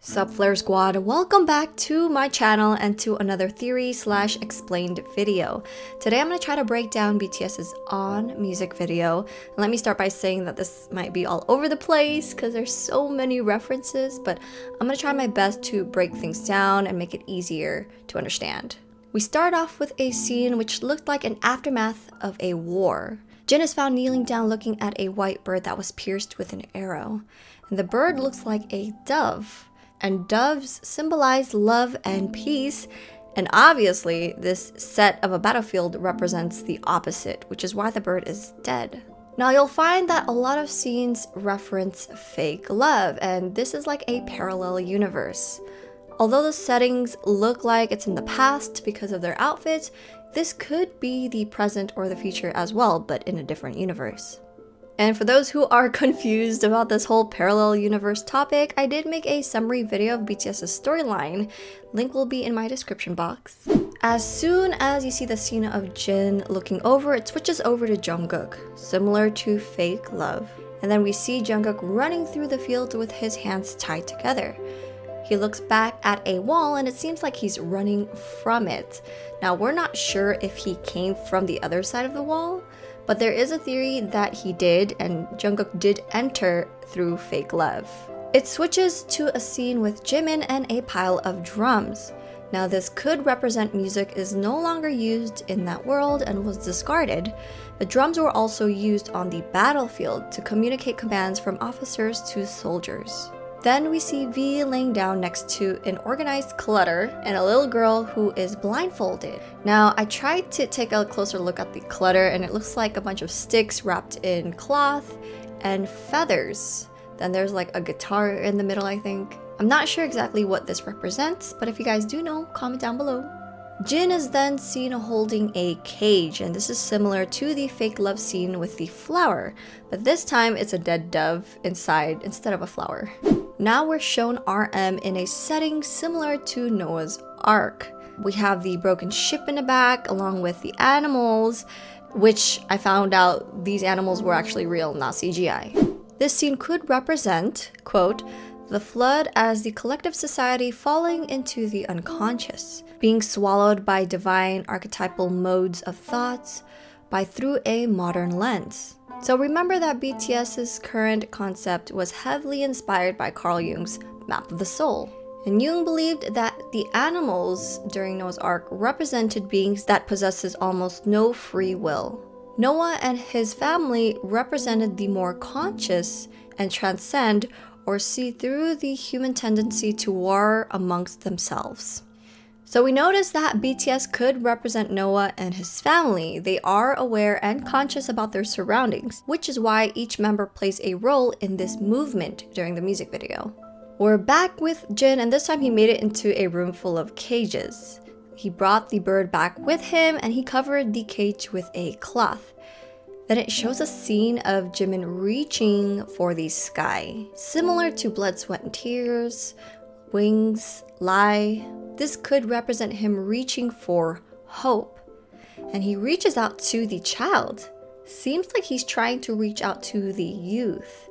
Sup Flare Squad, welcome back to my channel and to another theory/explained video. Today I'm going to try to break down BTS's On music video. And let me start by saying that this might be all over the place because there's so many references, but I'm going to try my best to break things down and make it easier to understand. We start off with a scene which looked like an aftermath of a war. Jin is found kneeling down looking at a white bird that was pierced with an arrow. And the bird looks like a dove. And doves symbolize love and peace, and obviously this set of a battlefield represents the opposite, which is why the bird is dead. Now you'll find that a lot of scenes reference fake love, and this is like a parallel universe. Although the settings look like it's in the past because of their outfits, this could be the present or the future as well, but in a different universe. And for those who are confused about this whole parallel universe topic, I did make a summary video of BTS's storyline. Link will be in my description box. As soon as you see the scene of Jin looking over, it switches over to Jungkook, similar to fake love. And then we see Jungkook running through the field with his hands tied together. He looks back at a wall and it seems like he's running from it. Now we're not sure if he came from the other side of the wall, but there is a theory that he did, and Jungkook did enter through fake love. It switches to a scene with Jimin and a pile of drums. Now this could represent music is no longer used in that world and was discarded. The drums were also used on the battlefield to communicate commands from officers to soldiers. Then we see V laying down next to an organized clutter and a little girl who is blindfolded. Now, I tried to take a closer look at the clutter and it looks like a bunch of sticks wrapped in cloth and feathers. Then there's like a guitar in the middle, I think. I'm not sure exactly what this represents, but if you guys do know, comment down below. Jin is then seen holding a cage, and this is similar to the fake love scene with the flower, but this time it's a dead dove inside instead of a flower. Now we're shown RM in a setting similar to Noah's Ark. We have the broken ship in the back along with the animals, which I found out these animals were actually real, not CGI. This scene could represent, quote, the flood as the collective society falling into the unconscious, being swallowed by divine archetypal modes of thoughts through a modern lens. So remember that BTS's current concept was heavily inspired by Carl Jung's Map of the Soul. And Jung believed that the animals during Noah's Ark represented beings that possesses almost no free will. Noah and his family represented the more conscious and transcend or see through the human tendency to war amongst themselves. So we notice that BTS could represent Noah and his family. They are aware and conscious about their surroundings, which is why each member plays a role in this movement during the music video. We're back with Jin, and this time he made it into a room full of cages. He brought the bird back with him and he covered the cage with a cloth. Then it shows a scene of Jimin reaching for the sky, similar to Blood, Sweat, and Tears, Wings, Lie. This could represent him reaching for hope. And he reaches out to the child. Seems like he's trying to reach out to the youth,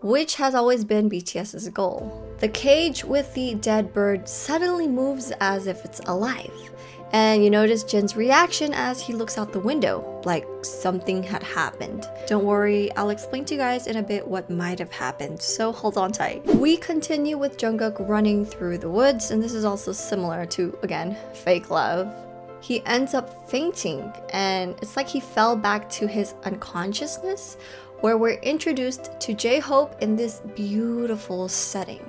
which has always been BTS's goal. The cage with the dead bird suddenly moves as if it's alive. And you notice Jin's reaction as he looks out the window, like something had happened. Don't worry, I'll explain to you guys in a bit what might have happened, so hold on tight. We continue with Jungkook running through the woods, and this is also similar to, again, fake love. He ends up fainting, and it's like he fell back to his unconsciousness, where we're introduced to J-HOPE in this beautiful setting.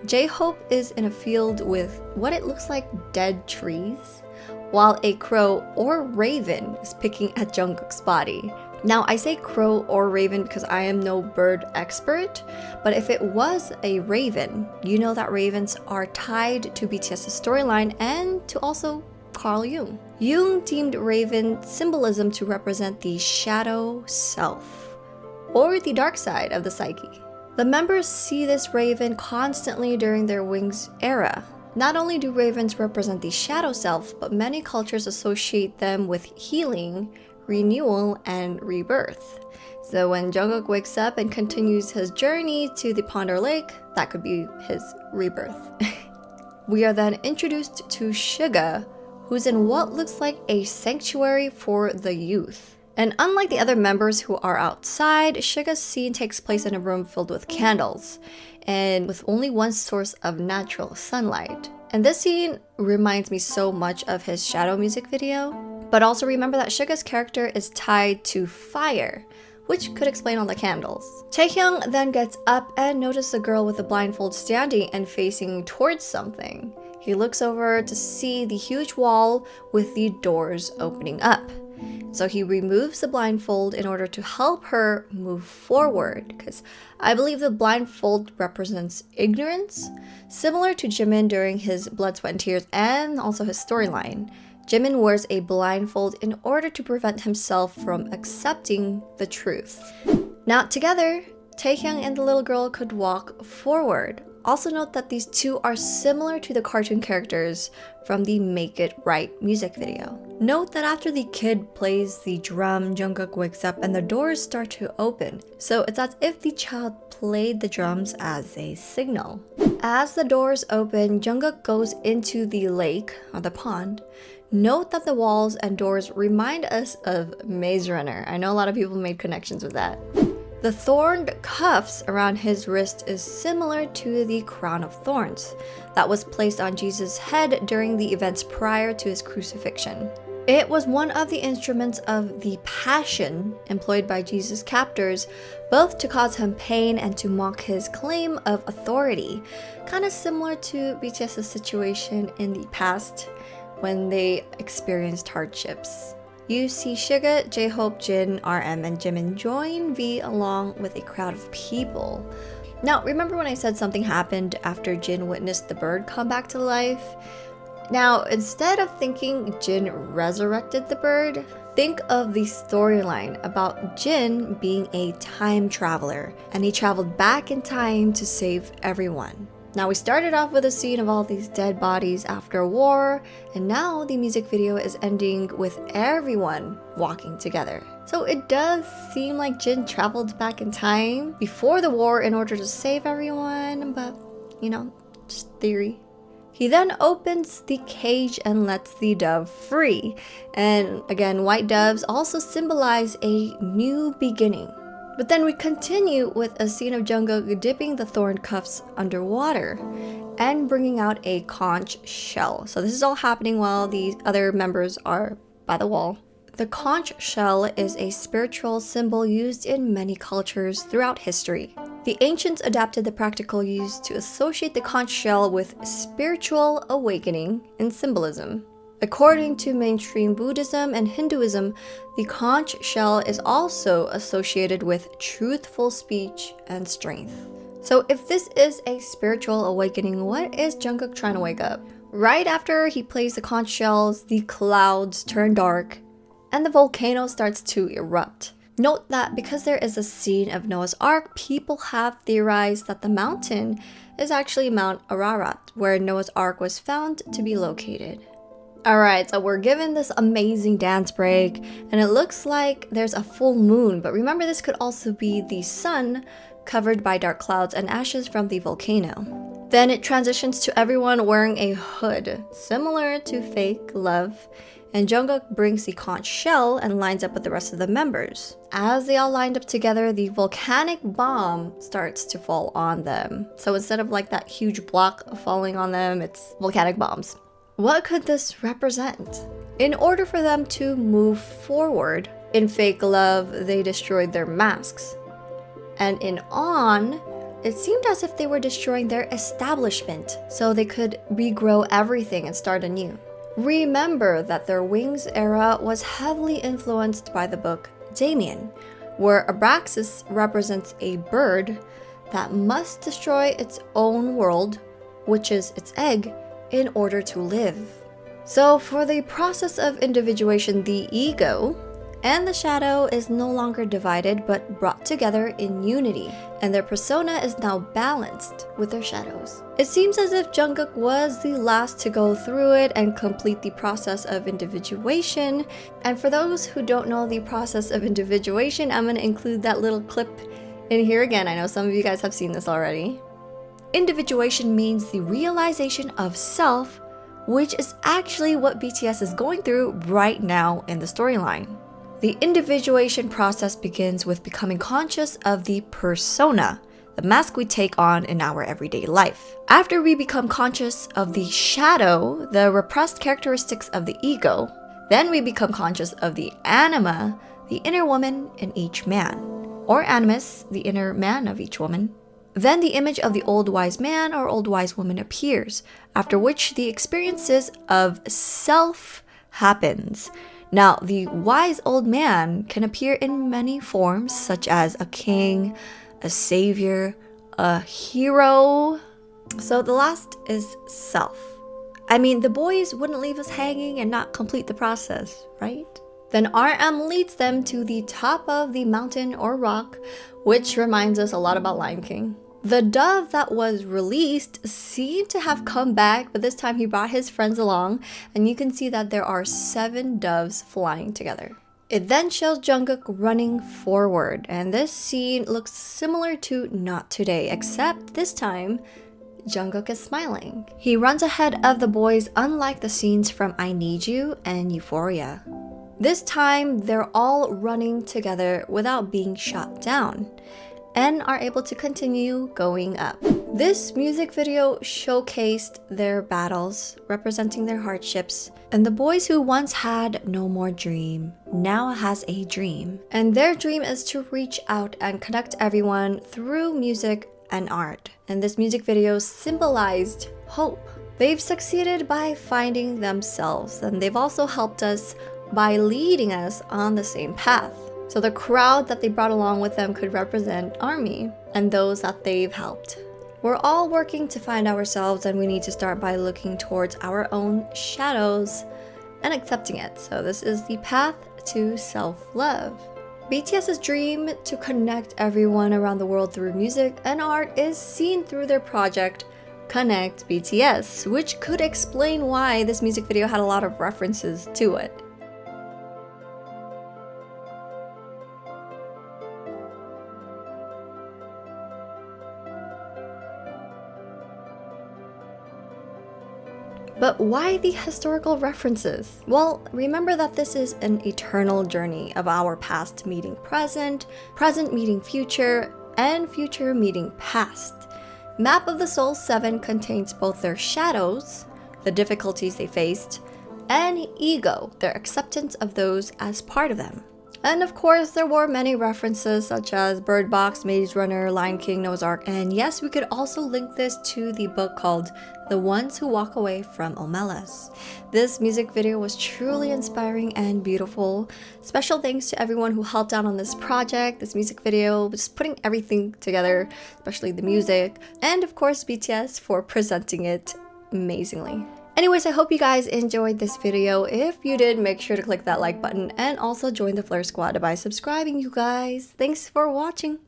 J-HOPE is in a field with what it looks like dead trees, while a crow or raven is picking at Jungkook's body. Now I say crow or raven because I am no bird expert, but if it was a raven, you know that ravens are tied to BTS's storyline and to also Carl Jung. Jung deemed raven symbolism to represent the shadow self, or the dark side of the psyche. The members see this raven constantly during their Wings era. Not only do ravens represent the shadow self, but many cultures associate them with healing, renewal, and rebirth. So when Jungkook wakes up and continues his journey to the Ponder Lake, that could be his rebirth. We are then introduced to SUGA, who's in what looks like a sanctuary for the youth. And unlike the other members who are outside, SUGA's scene takes place in a room filled with candles, and with only one source of natural sunlight. And this scene reminds me so much of his Shadow music video. But also remember that SUGA's character is tied to fire, which could explain all the candles. Taehyung then gets up and notices a girl with a blindfold standing and facing towards something. He looks over to see the huge wall with the doors opening up. So he removes the blindfold in order to help her move forward, because I believe the blindfold represents ignorance, similar to Jimin during his Blood, Sweat, and Tears and also his storyline. Jimin wears a blindfold in order to prevent himself from accepting the truth. Now together, Taehyung and the little girl could walk forward. Also note that these two are similar to the cartoon characters from the Make It Right music video. Note that after the kid plays the drum, Jungkook wakes up and the doors start to open. So it's as if the child played the drums as a signal. As the doors open, Jungkook goes into the lake, or the pond. Note that the walls and doors remind us of Maze Runner. I know a lot of people made connections with that. The thorned cuffs around his wrist is similar to the crown of thorns that was placed on Jesus' head during the events prior to his crucifixion. It was one of the instruments of the passion employed by Jesus' captors, both to cause him pain and to mock his claim of authority, kind of similar to BTS's situation in the past when they experienced hardships. You see SUGA, J-HOPE, Jin, RM, and Jimin join V along with a crowd of people. Now, remember when I said something happened after Jin witnessed the bird come back to life? Now, instead of thinking Jin resurrected the bird, think of the storyline about Jin being a time traveler, and he traveled back in time to save everyone. Now, we started off with a scene of all these dead bodies after a war, and now the music video is ending with everyone walking together. So it does seem like Jin traveled back in time before the war in order to save everyone, but you know, just theory. He then opens the cage and lets the dove free. And again, white doves also symbolize a new beginning. But then we continue with a scene of Jungkook dipping the thorn cuffs underwater and bringing out a conch shell. So this is all happening while the other members are by the wall. The conch shell is a spiritual symbol used in many cultures throughout history. The ancients adapted the practical use to associate the conch shell with spiritual awakening and symbolism. According to mainstream Buddhism and Hinduism, the conch shell is also associated with truthful speech and strength. So if this is a spiritual awakening, what is Jungkook trying to wake up? Right after he plays the conch shells, the clouds turn dark and the volcano starts to erupt. Note that because there is a scene of Noah's Ark, people have theorized that the mountain is actually Mount Ararat, where Noah's Ark was found to be located. Alright, so we're given this amazing dance break, and it looks like there's a full moon, but remember this could also be the sun covered by dark clouds and ashes from the volcano. Then it transitions to everyone wearing a hood, similar to Fake Love, and Jungkook brings the conch shell and lines up with the rest of the members. As they all lined up together, the volcanic bomb starts to fall on them. So instead of like that huge block falling on them, it's volcanic bombs. What could this represent? In order for them to move forward, in Fake Love, they destroyed their masks. And in On, it seemed as if they were destroying their establishment so they could regrow everything and start anew. Remember that their Wings era was heavily influenced by the book JIMIN, where Abraxas represents a bird that must destroy its own world, which is its egg, in order to live. So for the process of individuation, the ego, And the shadow is no longer divided but brought together in unity, and their persona is now balanced with their shadows. It seems as if Jungkook was the last to go through it and complete the process of individuation. And for those who don't know the process of individuation, I'm going to include that little clip in here again. I know some of you guys have seen this already. Individuation means the realization of self, which is actually what BTS is going through right now in the storyline. The individuation process begins with becoming conscious of the persona, the mask we take on in our everyday life. After we become conscious of the shadow, the repressed characteristics of the ego, then we become conscious of the anima, the inner woman in each man, or animus, the inner man of each woman. Then the image of the old wise man or old wise woman appears, after which the experiences of self happens. Now, the wise old man can appear in many forms, such as a king, a savior, a hero. So the last is self. I mean, the boys wouldn't leave us hanging and not complete the process, right? Then RM leads them to the top of the mountain or rock, which reminds us a lot about Lion King. The dove that was released seemed to have come back, but this time he brought his friends along, and you can see that there are 7 doves flying together. It then shows Jungkook running forward, and this scene looks similar to Not Today, except this time, Jungkook is smiling. He runs ahead of the boys, unlike the scenes from I Need You and Euphoria. This time, they're all running together without being shot down, and are able to continue going up. This music video showcased their battles, representing their hardships, and the boys who once had no more dream now has a dream. And their dream is to reach out and connect everyone through music and art. And this music video symbolized hope. They've succeeded by finding themselves, and they've also helped us by leading us on the same path. So the crowd that they brought along with them could represent ARMY and those that they've helped. We're all working to find ourselves, and we need to start by looking towards our own shadows and accepting it. So this is the path to self-love. BTS's dream to connect everyone around the world through music and art is seen through their project Connect BTS, which could explain why this music video had a lot of references to it. But why the historical references? Well, remember that this is an eternal journey of our past meeting present, present meeting future, and future meeting past. Map of the Soul 7 contains both their shadows, the difficulties they faced, and ego, their acceptance of those as part of them. And of course, there were many references such as Bird Box, Maze Runner, Lion King, Noah's Ark, and yes, we could also link this to the book called The Ones Who Walk Away from Omelas. This music video was truly inspiring and beautiful. Special thanks to everyone who helped out on this project, this music video, just putting everything together, especially the music, and of course BTS for presenting it amazingly. Anyways, I hope you guys enjoyed this video. If you did, make sure to click that like button and also join the Flare Squad by subscribing, you guys. Thanks for watching.